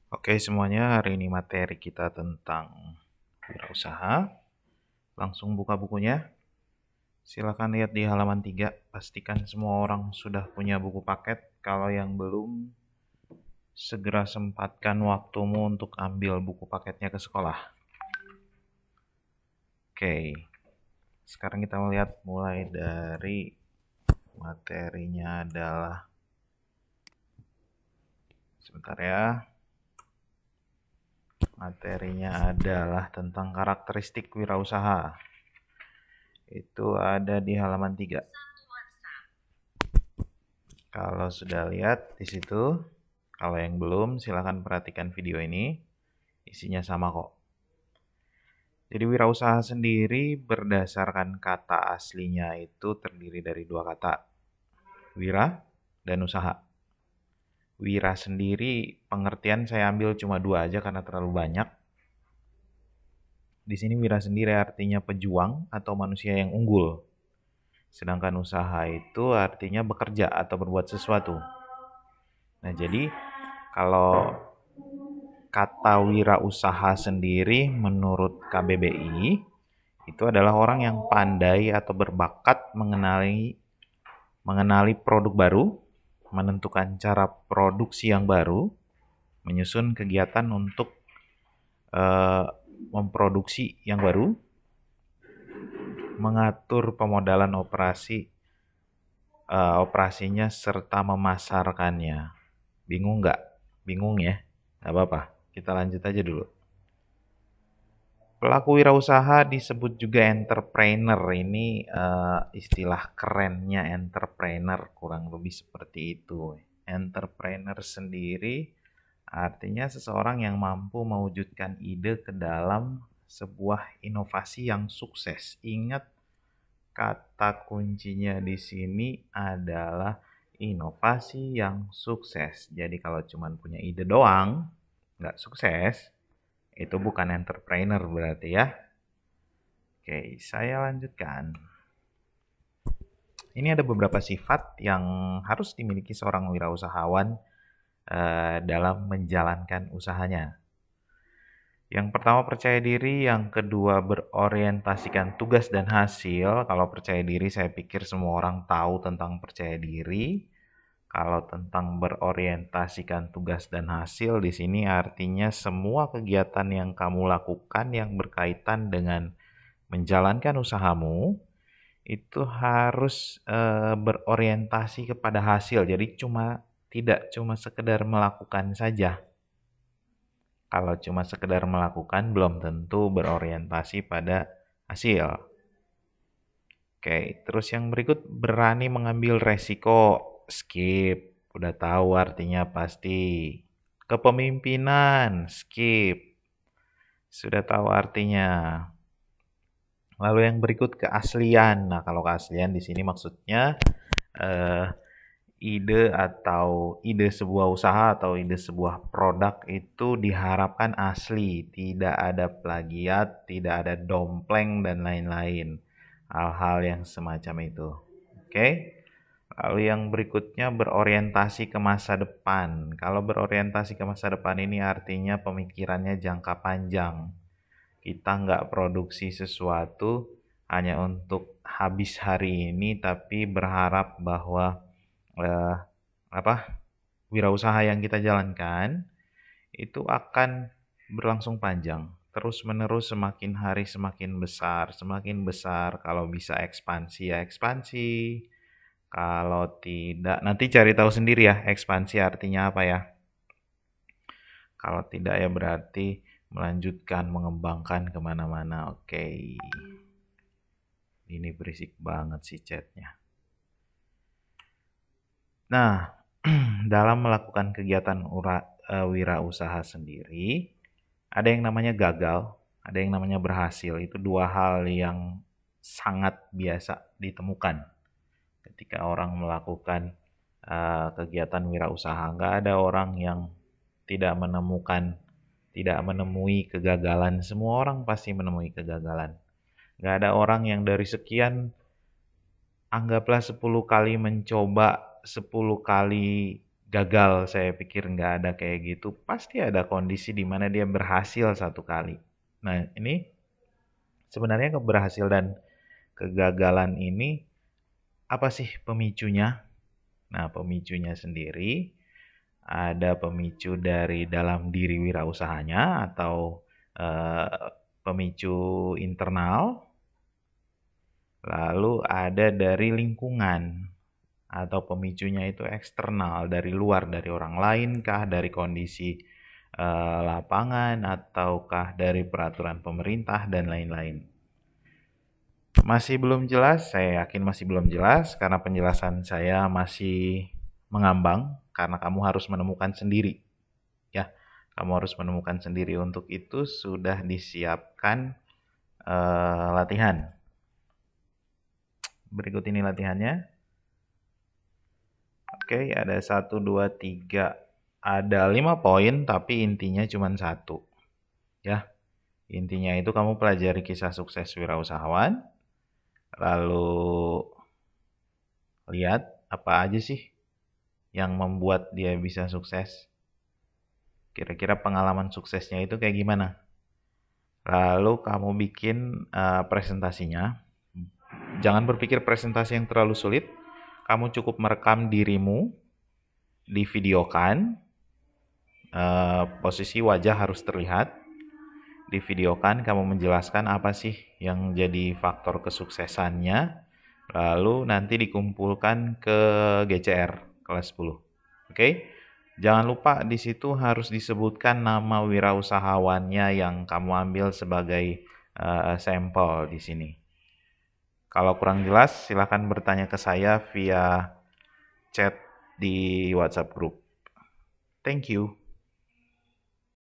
Oke semuanya, hari ini materi kita tentang wirausaha. Langsung buka bukunya. Silakan lihat di halaman 3. Pastikan semua orang sudah punya buku paket. Kalau yang belum, segera sempatkan waktumu untuk ambil buku paketnya ke sekolah. Oke, sekarang kita melihat mulai dari materinya adalah, sebentar ya. Materinya adalah tentang karakteristik wirausaha. Itu ada di halaman 3. Kalau sudah lihat di situ, kalau yang belum silahkan perhatikan video ini. Isinya sama kok. Jadi wirausaha sendiri berdasarkan kata aslinya itu terdiri dari dua kata. Wira dan usaha. Wira sendiri pengertian saya ambil cuma dua aja karena terlalu banyak. Di sini wira sendiri artinya pejuang atau manusia yang unggul. Sedangkan usaha itu artinya bekerja atau berbuat sesuatu. Nah, jadi kalau kata wirausaha sendiri menurut KBBI itu adalah orang yang pandai atau berbakat mengenali produk baru, menentukan cara produksi yang baru, menyusun kegiatan untuk eh, memproduksi yang baru, mengatur pemodalan operasinya serta memasarkannya. Bingung nggak? Bingung ya? Nggak apa-apa. Kita lanjut aja dulu. Pelaku wirausaha disebut juga entrepreneur. Ini istilah kerennya entrepreneur, kurang lebih seperti itu. Entrepreneur sendiri artinya seseorang yang mampu mewujudkan ide ke dalam sebuah inovasi yang sukses. Ingat, kata kuncinya di sini adalah inovasi yang sukses. Jadi kalau cuma punya ide doang, nggak sukses, itu bukan entrepreneur berarti ya. Oke, saya lanjutkan. Ini ada beberapa sifat yang harus dimiliki seorang wirausahawan dalam menjalankan usahanya. Yang pertama percaya diri, yang kedua berorientasikan tugas dan hasil. Kalau percaya diri saya pikir semua orang tahu tentang percaya diri. Kalau tentang berorientasikan tugas dan hasil di sini artinya semua kegiatan yang kamu lakukan yang berkaitan dengan menjalankan usahamu itu harus berorientasi kepada hasil. Jadi tidak cuma sekedar melakukan saja. Kalau cuma sekedar melakukan belum tentu berorientasi pada hasil. Oke, terus yang berikut berani mengambil resiko. Skip, udah tahu artinya pasti. Kepemimpinan, skip. Sudah tahu artinya. Lalu yang berikut keaslian. Nah, kalau keaslian di sini maksudnya eh, ide sebuah usaha atau ide sebuah produk itu diharapkan asli, tidak ada plagiat, tidak ada dompleng dan lain-lain. Hal-hal yang semacam itu. Oke? Lalu yang berikutnya berorientasi ke masa depan. Kalau berorientasi ke masa depan ini artinya pemikirannya jangka panjang. Kita nggak produksi sesuatu hanya untuk habis hari ini, tapi berharap bahwa eh, apa wirausaha yang kita jalankan itu akan berlangsung panjang, terus menerus, semakin hari semakin besar. Kalau bisa ekspansi ya ekspansi, kalau tidak nanti cari tahu sendiri ya ekspansi artinya apa ya. Kalau tidak ya berarti melanjutkan mengembangkan kemana-mana. Oke, ini berisik banget sih chatnya. Nah, dalam melakukan kegiatan wirausaha sendiri, ada yang namanya gagal, ada yang namanya berhasil. Itu dua hal yang sangat biasa ditemukan ketika orang melakukan kegiatan wirausaha. Nggak ada orang yang tidak menemui kegagalan. Semua orang pasti menemui kegagalan. Nggak ada orang yang dari anggaplah 10 kali mencoba, 10 kali gagal, saya pikir nggak ada kayak gitu. Pasti ada kondisi di mana dia berhasil satu kali. Nah, ini sebenarnya keberhasilan dan kegagalan ini apa sih pemicunya? Nah, pemicunya sendiri ada pemicu dari dalam diri wirausahanya atau pemicu internal, lalu ada dari lingkungan atau pemicunya itu eksternal dari luar, dari orang lain kah, dari kondisi lapangan ataukah dari peraturan pemerintah dan lain-lain. Masih belum jelas, saya yakin masih belum jelas karena penjelasan saya masih mengambang karena kamu harus menemukan sendiri. Ya, kamu harus menemukan sendiri. Untuk itu sudah disiapkan latihan. Berikut ini latihannya. Oke, ada 1, 2, 3. Ada 5 poin tapi intinya cuma 1. Ya, intinya itu kamu pelajari kisah sukses wirausahawan. Lalu lihat apa aja sih yang membuat dia bisa sukses. Kira-kira pengalaman suksesnya itu kayak gimana? Lalu kamu bikin presentasinya. Jangan berpikir presentasi yang terlalu sulit. Kamu cukup merekam dirimu, divideokan. Posisi wajah harus terlihat. Divideokan, kamu menjelaskan apa sih yang jadi faktor kesuksesannya. Lalu nanti dikumpulkan ke GCR kelas 10. Oke? Jangan lupa di situ harus disebutkan nama wirausahawannya yang kamu ambil sebagai sampel di sini. Kalau kurang jelas, silakan bertanya ke saya via chat di WhatsApp group. Thank you.